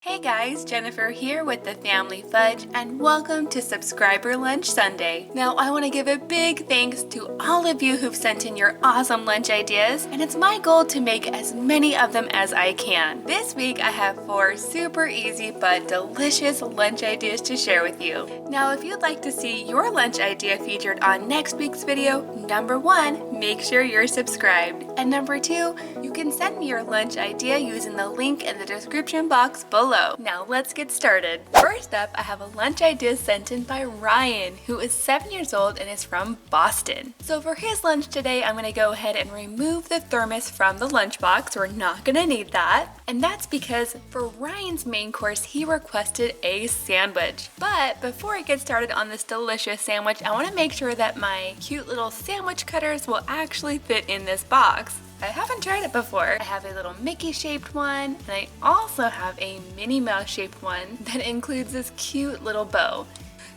Hey guys, Jennifer here with the Family Fudge and welcome to Subscriber Lunch Sunday. Now I want to give a big thanks to all of you who've sent in your awesome lunch ideas, and it's my goal to make as many of them as I can. This week I have 4 super easy but delicious lunch ideas to share with you. Now if you'd like to see your lunch idea featured on next week's video, number 1, make sure you're subscribed. And number 2, you can send me your lunch idea using the link in the description box below. Now let's get started. First up, I have a lunch idea sent in by Ryan, who is 7 years old and is from Boston. So for his lunch today, I'm going to go ahead and remove the thermos from the lunchbox. We're not going to need that. And that's because for Ryan's main course, he requested a sandwich. But before I get started on this delicious sandwich, I want to make sure that my cute little sandwich cutters will actually fit in this box. I haven't tried it before. I have a little Mickey shaped one, and I also have a Minnie Mouse shaped one that includes this cute little bow.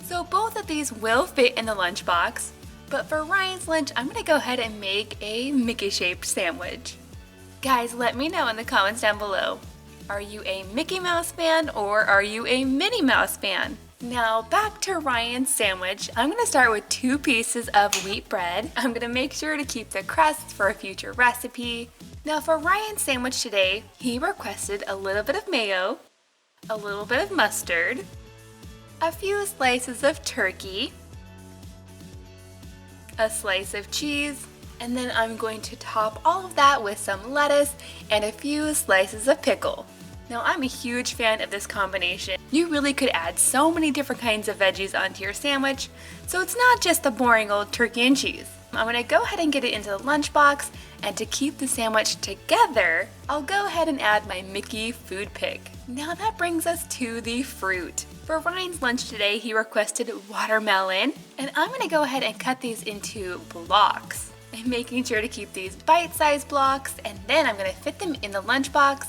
So both of these will fit in the lunchbox, but for Ryan's lunch, I'm gonna go ahead and make a Mickey shaped sandwich. Guys, let me know in the comments down below. Are you a Mickey Mouse fan or are you a Minnie Mouse fan? Now back to Ryan's sandwich. I'm going to start with 2 pieces of wheat bread. I'm going to make sure to keep the crust for a future recipe. Now for Ryan's sandwich today, he requested a little bit of mayo, a little bit of mustard, a few slices of turkey, a slice of cheese, and then I'm going to top all of that with some lettuce and a few slices of pickle. Now I'm a huge fan of this combination. You really could add so many different kinds of veggies onto your sandwich, so it's not just the boring old turkey and cheese. I'm going to go ahead and get it into the lunchbox, and to keep the sandwich together, I'll go ahead and add my Mickey food pick. Now that brings us to the fruit. For Ryan's lunch today, he requested watermelon, and I'm going to go ahead and cut these into blocks. I'm making sure to keep these bite-sized blocks, and then I'm going to fit them in the lunchbox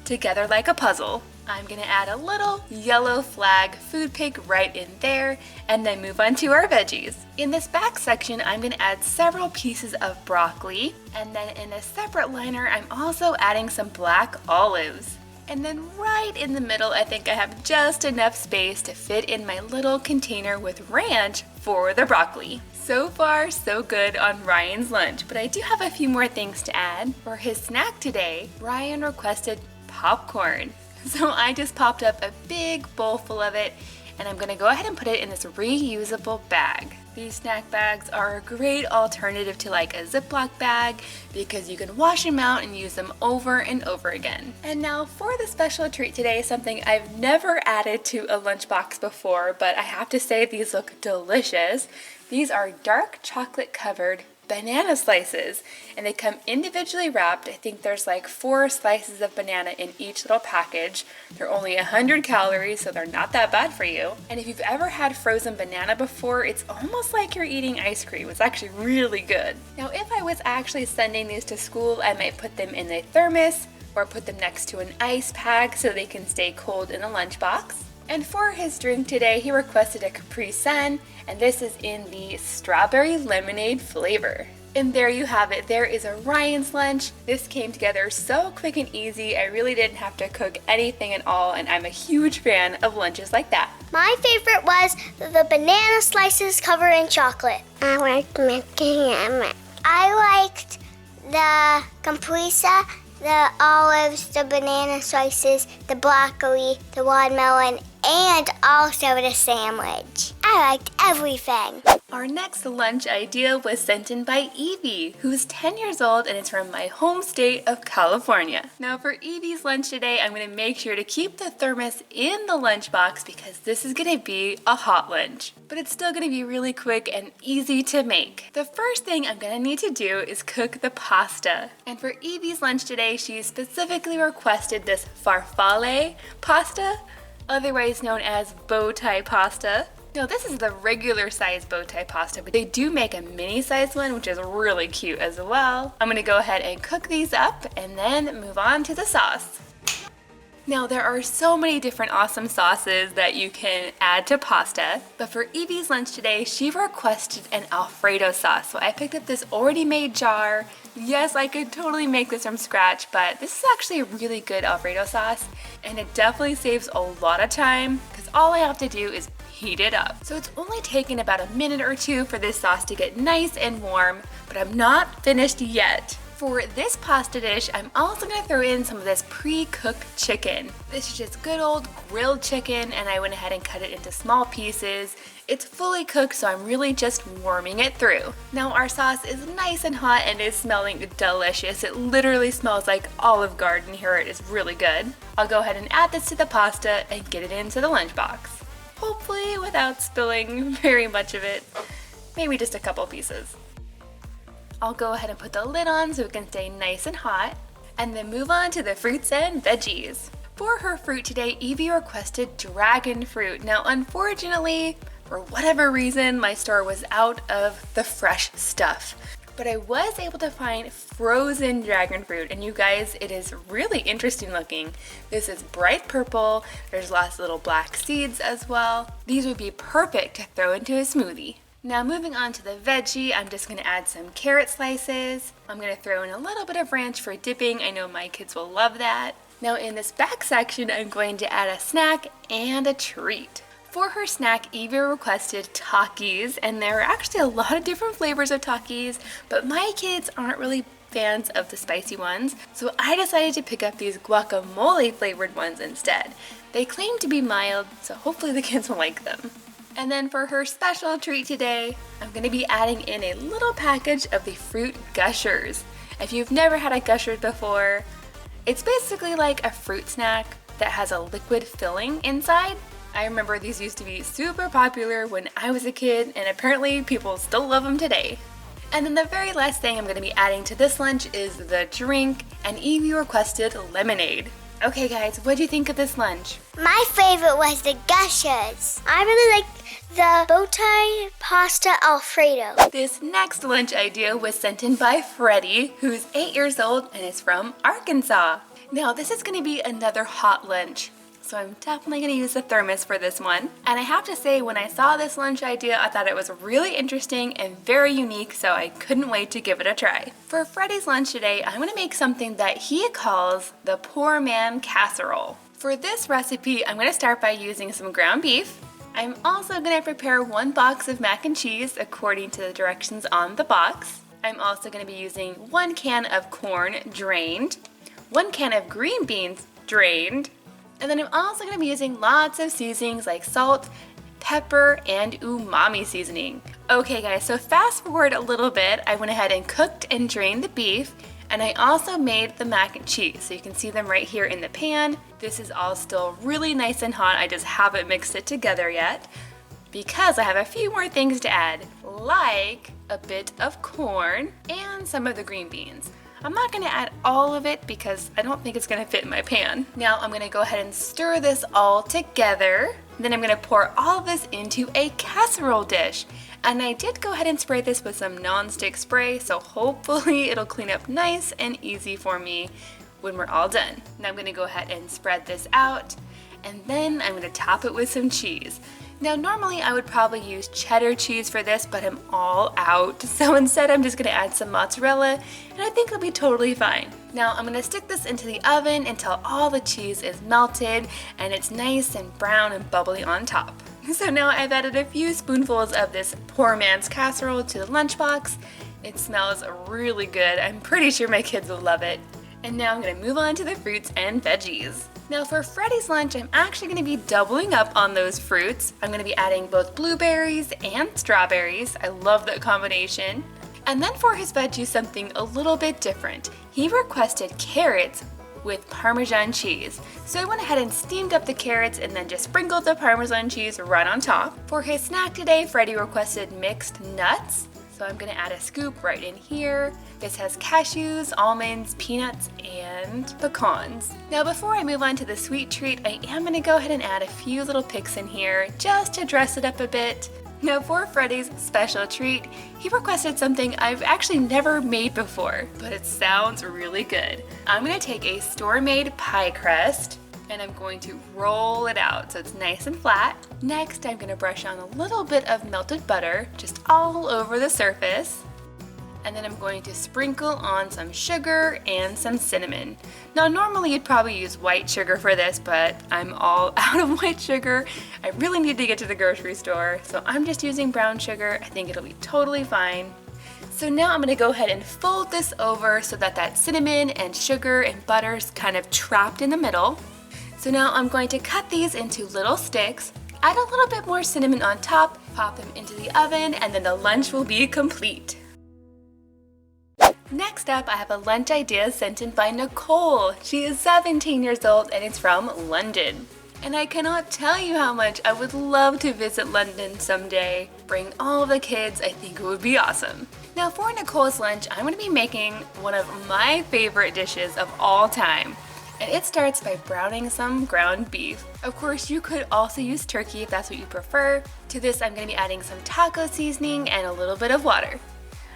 together like a puzzle. I'm gonna add a little yellow flag food pick right in there and then move on to our veggies. In this back section, I'm gonna add several pieces of broccoli, and then in a separate liner, I'm also adding some black olives. And then right in the middle, I think I have just enough space to fit in my little container with ranch for the broccoli. So far, so good on Ryan's lunch, but I do have a few more things to add. For his snack today, Ryan requested popcorn. So I just popped up a big bowl full of it, and I'm gonna go ahead and put it in this reusable bag. These snack bags are a great alternative to like a Ziploc bag because you can wash them out and use them over and over again. And now for the special treat today, something I've never added to a lunchbox before, but I have to say these look delicious. These are dark chocolate covered banana slices, and they come individually wrapped. I think there's like 4 slices of banana in each little package. They're only 100 calories, so they're not that bad for you. And if you've ever had frozen banana before, it's almost like you're eating ice cream. It's actually really good. Now if I was actually sending these to school, I might put them in a thermos or put them next to an ice pack so they can stay cold in a lunchbox. And for his drink today, he requested a Capri Sun, and this is in the strawberry lemonade flavor. And there you have it. There is a Ryan's lunch. This came together so quick and easy. I really didn't have to cook anything at all, and I'm a huge fan of lunches like that. My favorite was the banana slices covered in chocolate. I liked making it. I liked the caprese, the olives, the banana slices, the broccoli, the watermelon, and also the sandwich. I liked everything. Our next lunch idea was sent in by Edie, who is 10 years old and is from my home state of California. Now for Edie's lunch today, I'm going to make sure to keep the thermos in the lunchbox because this is going to be a hot lunch. But it's still going to be really quick and easy to make. The first thing I'm going to need to do is cook the pasta. And for Edie's lunch today, she specifically requested this farfalle pasta, otherwise known as bow tie pasta. Now this is the regular size bow tie pasta, but they do make a mini size one, which is really cute as well. I'm gonna go ahead and cook these up and then move on to the sauce. Now there are so many different awesome sauces that you can add to pasta, but for Evie's lunch today, she requested an Alfredo sauce. So I picked up this already made jar. Yes, I could totally make this from scratch, but this is actually a really good Alfredo sauce, and it definitely saves a lot of time because all I have to do is heat it up. So it's only taken about a minute or two for this sauce to get nice and warm, but I'm not finished yet. For this pasta dish, I'm also going to throw in some of this pre-cooked chicken. This is just good old grilled chicken, and I went ahead and cut it into small pieces. It's fully cooked, so I'm really just warming it through. Now our sauce is nice and hot and is smelling delicious. It literally smells like Olive Garden here. It is really good. I'll go ahead and add this to the pasta and get it into the lunchbox. Hopefully without spilling very much of it. Maybe just a couple pieces. I'll go ahead and put the lid on so it can stay nice and hot, and then move on to the fruits and veggies. For her fruit today, Evie requested dragon fruit. Now unfortunately, for whatever reason, my store was out of the fresh stuff. But I was able to find frozen dragon fruit, and you guys, it is really interesting looking. This is bright purple, there's lots of little black seeds as well. These would be perfect to throw into a smoothie. Now moving on to the veggie, I'm just going to add some carrot slices. I'm going to throw in a little bit of ranch for dipping. I know my kids will love that. Now in this back section, I'm going to add a snack and a treat. For her snack, Evie requested Takis, and there are actually a lot of different flavors of Takis, but my kids aren't really fans of the spicy ones, so I decided to pick up these guacamole flavored ones instead. They claim to be mild, so hopefully the kids will like them. And then for her special treat today, I'm going to be adding in a little package of the fruit gushers. If you've never had a gushers before, it's basically like a fruit snack that has a liquid filling inside. I remember these used to be super popular when I was a kid, and apparently people still love them today. And then the very last thing I'm going to be adding to this lunch is the drink, and Evie requested lemonade. Okay guys, what do you think of this lunch? My favorite was the gushers. I really like the bow tie pasta Alfredo. This next lunch idea was sent in by Freddy, who's 8 years old and is from Arkansas. Now this is going to be another hot lunch, so I'm definitely going to use the thermos for this one. And I have to say, when I saw this lunch idea, I thought it was really interesting and very unique, so I couldn't wait to give it a try. For Freddy's lunch today, I'm going to make something that he calls the poor man casserole. For this recipe, I'm going to start by using some ground beef. I'm also going to prepare 1 box of mac and cheese according to the directions on the box. I'm also going to be using 1 can of corn drained, 1 can of green beans drained, and then I'm also going to be using lots of seasonings like salt, pepper, and umami seasoning. Okay guys, so fast forward a little bit, I went ahead and cooked and drained the beef, and I also made the mac and cheese. So you can see them right here in the pan. This is all still really nice and hot. I just haven't mixed it together yet because I have a few more things to add, like a bit of corn and some of the green beans. I'm not going to add all of it because I don't think it's going to fit in my pan. Now I'm going to go ahead and stir this all together. Then I'm going to pour all of this into a casserole dish. And I did go ahead and spray this with some non-stick spray, so hopefully it'll clean up nice and easy for me when we're all done. Now I'm going to go ahead and spread this out, and then I'm going to top it with some cheese. Now normally I would probably use cheddar cheese for this, but I'm all out, so instead I'm just going to add some mozzarella, and I think it'll be totally fine. Now I'm going to stick this into the oven until all the cheese is melted and it's nice and brown and bubbly on top. So now I've added a few spoonfuls of this poor man's casserole to the lunchbox. It smells really good. I'm pretty sure my kids will love it. And now I'm going to move on to the fruits and veggies. Now for Freddy's lunch, I'm actually going to be doubling up on those fruits. I'm going to be adding both blueberries and strawberries. I love that combination. And then for his veggies, something a little bit different. He requested carrots with Parmesan cheese. So I went ahead and steamed up the carrots and then just sprinkled the Parmesan cheese right on top. For his snack today, Freddy requested mixed nuts. So I'm gonna add a scoop right in here. This has cashews, almonds, peanuts, and pecans. Now before I move on to the sweet treat, I am gonna go ahead and add a few little picks in here just to dress it up a bit. Now for Freddy's special treat, he requested something I've actually never made before, but it sounds really good. I'm gonna take a store-made pie crust, And I'm going to roll it out so it's nice and flat. Next, I'm gonna brush on a little bit of melted butter just all over the surface. And then I'm going to sprinkle on some sugar and some cinnamon. Now normally you'd probably use white sugar for this, but I'm all out of white sugar. I really need to get to the grocery store, so I'm just using brown sugar. I think it'll be totally fine. So now I'm gonna go ahead and fold this over so that that cinnamon and sugar and butter's kind of trapped in the middle. So now I'm going to cut these into little sticks, add a little bit more cinnamon on top, pop them into the oven, and then the lunch will be complete. Next up, I have a lunch idea sent in by Nicole. She is 17 years old and it's from London. And I cannot tell you how much I would love to visit London someday. Bring all of the kids, I think it would be awesome. Now for Nicole's lunch, I'm going to be making one of my favorite dishes of all time. And it starts by browning some ground beef. Of course, you could also use turkey if that's what you prefer. To this, I'm going to be adding some taco seasoning and a little bit of water.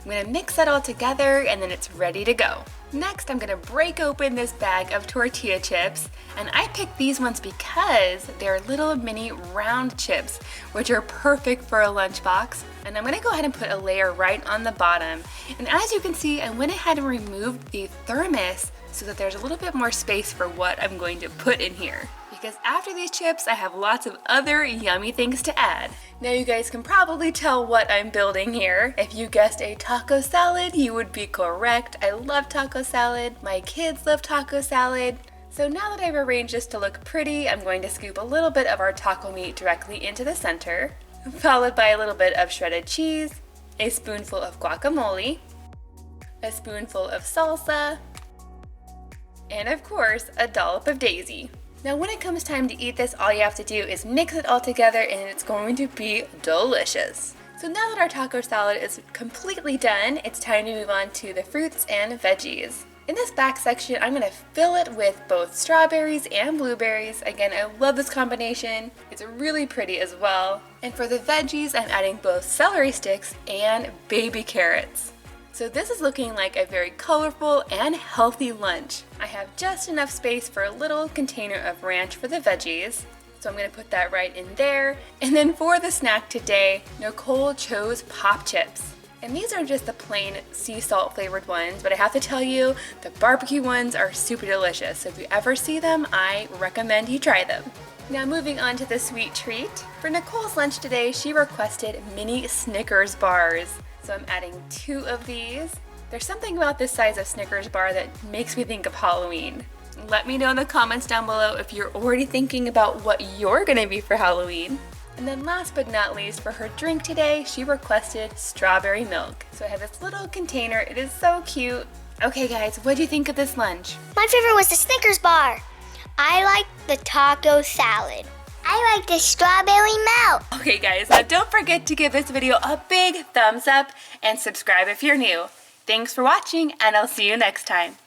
I'm gonna mix that all together and then it's ready to go. Next, I'm gonna break open this bag of tortilla chips, and I picked these ones because they're little mini round chips, which are perfect for a lunchbox. And I'm gonna go ahead and put a layer right on the bottom. And as you can see, I went ahead and removed the thermos so that there's a little bit more space for what I'm going to put in here. Because after these chips, I have lots of other yummy things to add. Now you guys can probably tell what I'm building here. If you guessed a taco salad, you would be correct. I love taco salad. My kids love taco salad. So now that I've arranged this to look pretty, I'm going to scoop a little bit of our taco meat directly into the center, followed by a little bit of shredded cheese, a spoonful of guacamole, a spoonful of salsa, and of course, a dollop of daisy. Now when it comes time to eat this, all you have to do is mix it all together and it's going to be delicious. So now that our taco salad is completely done, it's time to move on to the fruits and veggies. In this back section, I'm going to fill it with both strawberries and blueberries. Again, I love this combination. It's really pretty as well. And for the veggies, I'm adding both celery sticks and baby carrots. So this is looking like a very colorful and healthy lunch. I have just enough space for a little container of ranch for the veggies. So I'm gonna put that right in there. And then for the snack today, Nicole chose pop chips. And these are just the plain sea salt flavored ones, but I have to tell you, the barbecue ones are super delicious. So if you ever see them, I recommend you try them. Now moving on to the sweet treat. For Nicole's lunch today, she requested mini Snickers bars. So I'm adding 2 of these. There's something about this size of Snickers bar that makes me think of Halloween. Let me know in the comments down below if you're already thinking about what you're gonna be for Halloween. And then last but not least, for her drink today, she requested strawberry milk. So I have this little container, it is so cute. Okay guys, what do you think of this lunch? My favorite was the Snickers bar. I like the taco salad. I like the strawberry milk. Okay guys, now don't forget to give this video a big thumbs up and subscribe if you're new. Thanks for watching and I'll see you next time.